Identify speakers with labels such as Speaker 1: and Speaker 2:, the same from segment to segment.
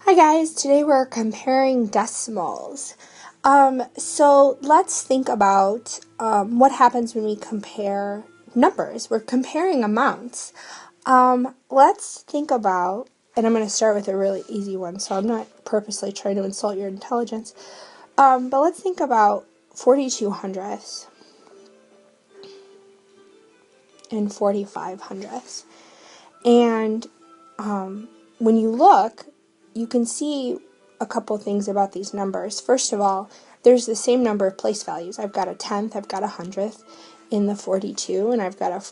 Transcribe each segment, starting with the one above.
Speaker 1: Hi guys, today we're comparing decimals. So let's think about what happens when we compare numbers. We're comparing amounts. Let's think about, and I'm going to start with a really easy one, so I'm not purposely trying to insult your intelligence, but let's think about 42 hundredths and 45 hundredths. And when you look, you can see a couple things about these numbers. First of all, there's the same number of place values. I've got a tenth, I've got a hundredth in the 42, and I've got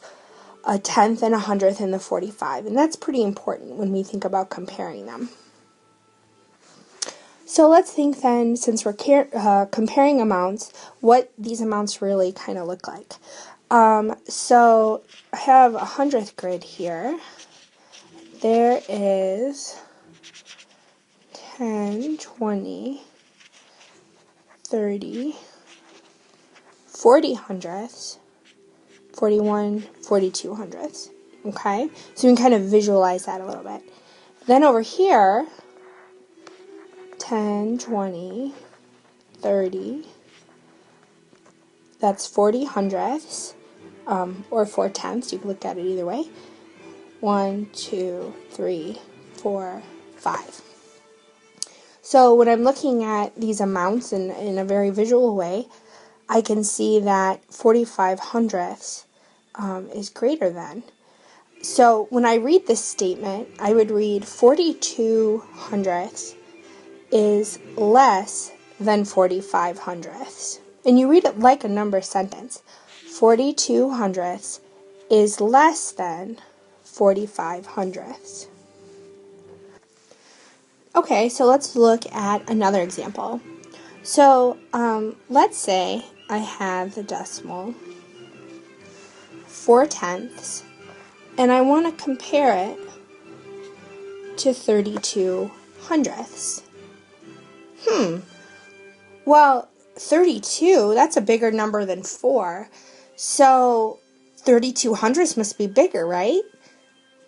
Speaker 1: a tenth and a hundredth in the 45. And that's pretty important when we think about comparing them. So let's think then, since we're comparing amounts, what these amounts really kind of look like. So I have a hundredth grid here. There is 10, 20, 30, 40 hundredths, 41, 42 hundredths. Okay? So you can kind of visualize that a little bit. Then over here, 10, 20, 30, that's 40 hundredths, or 4 tenths. You can look at it either way. 1, 2, 3, 4, 5. So when I'm looking at these amounts in a very visual way, I can see that 45 hundredths is greater than. So when I read this statement, I would read 42 hundredths is less than 45 hundredths. And you read it like a number sentence. 42 hundredths is less than 45 hundredths. Okay, so let's look at another example. So let's say I have the decimal 4 tenths, and I want to compare it to 32 hundredths. Well, 32, that's a bigger number than 4, so 32 hundredths must be bigger, right?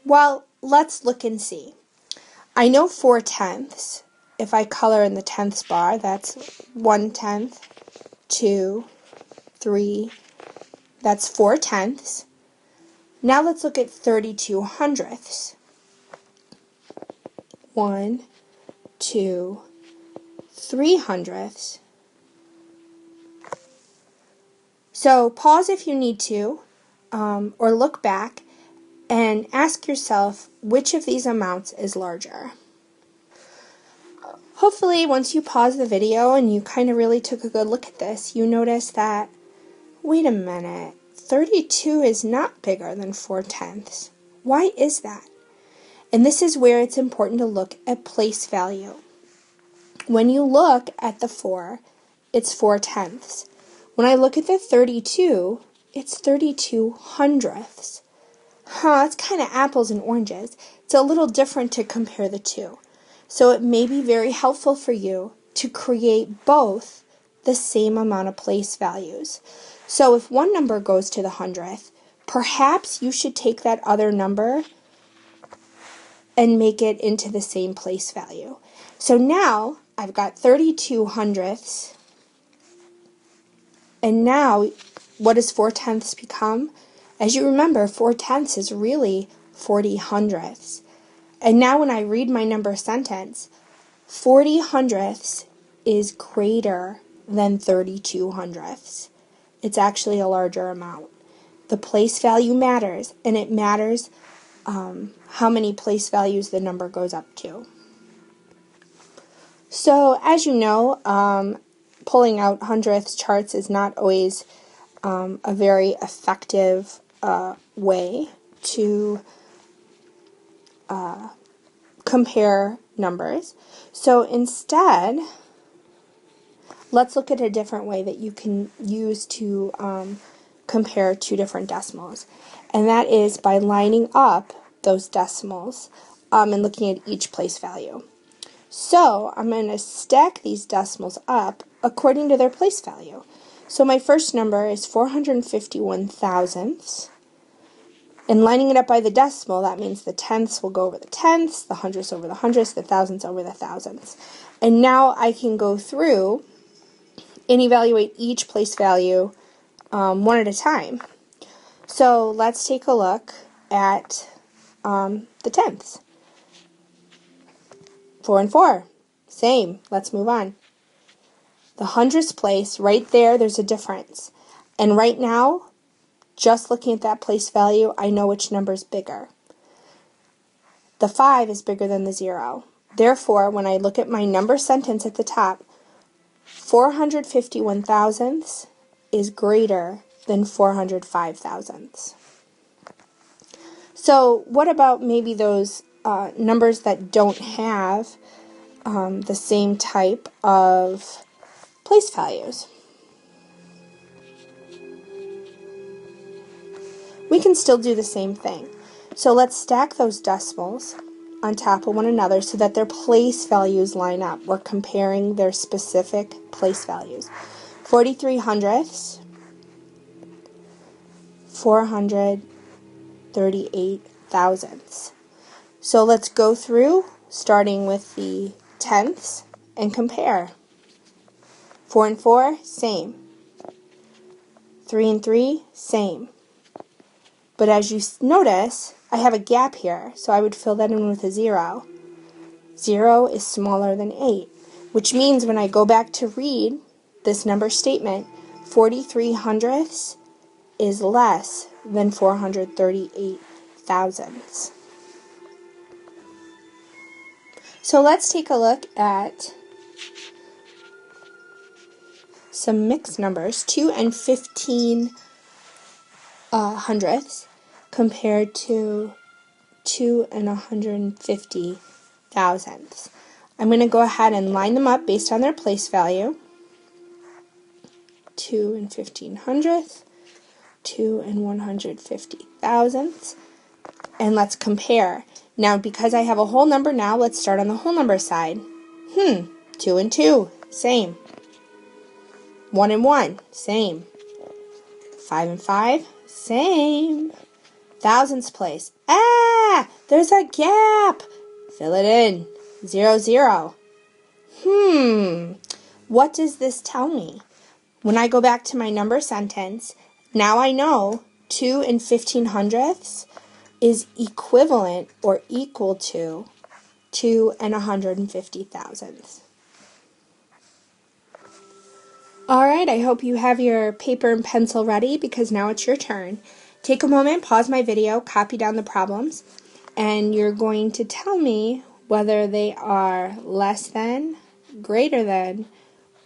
Speaker 1: Well, let's look and see. I know 4 tenths. If I color in the tenths bar, that's 1 tenth, 2, 3, that's 4 tenths. Now let's look at 32 hundredths. 1, 2, 3 hundredths. So pause if you need to, or look back and ask yourself which of these amounts is larger. Hopefully, once you pause the video and you kind of really took a good look at this, you notice that, wait a minute, 32 is not bigger than 4 tenths. Why is that? And this is where it's important to look at place value. When you look at the 4, it's 4 tenths. When I look at the 32, it's 32 hundredths. It's kind of apples and oranges. It's a little different to compare the two. So it may be very helpful for you to create both the same amount of place values. So if one number goes to the hundredth, perhaps you should take that other number and make it into the same place value. So now I've got 32 hundredths, and now what does 4 tenths become? As you remember, 4 tenths is really 40 hundredths. And now when I read my number sentence, 40 hundredths is greater than 32 hundredths. It's actually a larger amount. The place value matters, and it matters how many place values the number goes up to. So as you know, pulling out hundredths charts is not always a very effective way to compare numbers. So instead, let's look at a different way that you can use to compare two different decimals. And that is by lining up those decimals and looking at each place value. So I'm going to stack these decimals up according to their place value. So my first number is 451 thousandths. And lining it up by the decimal, that means the tenths will go over the tenths, the hundredths over the hundredths, the thousandths over the thousandths. And now I can go through and evaluate each place value one at a time. So let's take a look at the tenths. 4 and 4, same. Let's move on. The hundredths place, right there, there's a difference. And right now, just looking at that place value, I know which number is bigger. The 5 is bigger than the 0. Therefore, when I look at my number sentence at the top, 451 thousandths is greater than 405 thousandths. So what about maybe those numbers that don't have the same type of place values? We can still do the same thing. So let's stack those decimals on top of one another so that their place values line up. We're comparing their specific place values. 43 hundredths, 438 thousandths. So let's go through, starting with the tenths, and compare. 4 and 4, same. 3 and 3, same. But as you notice, I have a gap here, so I would fill that in with a 0. 0 is smaller than 8, which means when I go back to read this number statement, 43 hundredths is less than 438 thousandths. So let's take a look at some mixed numbers. 2 and 15 hundredths compared to 2 and 150 thousandths. I'm going to go ahead and line them up based on their place value. 2 and 15 hundredths, 2 and 150 thousandths, and let's compare. Now, because I have a whole number now, let's start on the whole number side. 2 and 2, same. 1 and 1, same. 5 and 5, same. Thousandths place. There's a gap. Fill it in. 0, 0. What does this tell me? When I go back to my number sentence, now I know 2 and 15 hundredths is equivalent or equal to 2 and 150 thousandths. Alright, I hope you have your paper and pencil ready because now it's your turn. Take a moment, pause my video, copy down the problems, and you're going to tell me whether they are less than, greater than,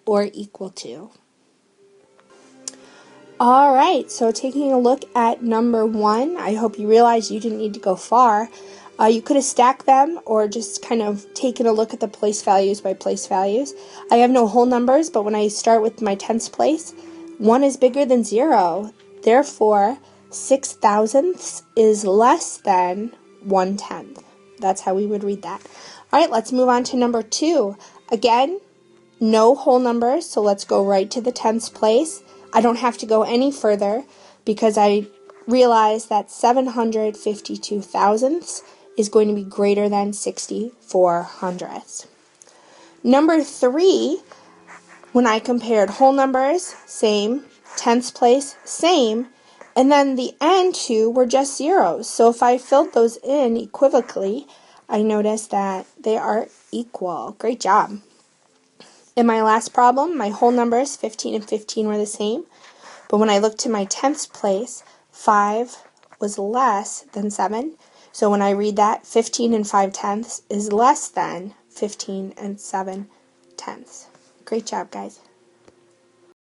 Speaker 1: or equal to. Alright, so taking a look at number 1, I hope you realize you didn't need to go far. You could have stacked them or just kind of taken a look at the place values by place values. I have no whole numbers, but when I start with my tenths place, 1 is bigger than 0. Therefore, 6 thousandths is less than 1/10. That's how we would read that. Alright, let's move on to number 2. Again, no whole numbers, so let's go right to the tenths place. I don't have to go any further because I realize that 752 thousandths is going to be greater than 64 hundredths. Number 3, when I compared whole numbers, same, tenths place, same, and then the end two were just zeros. So if I filled those in equivocally, I noticed that they are equal. Great job. In my last problem, my whole numbers, 15 and 15, were the same. But when I looked to my tenths place, 5 was less than 7. So when I read that, 15 and 5 tenths is less than 15 and 7 tenths. Great job, guys.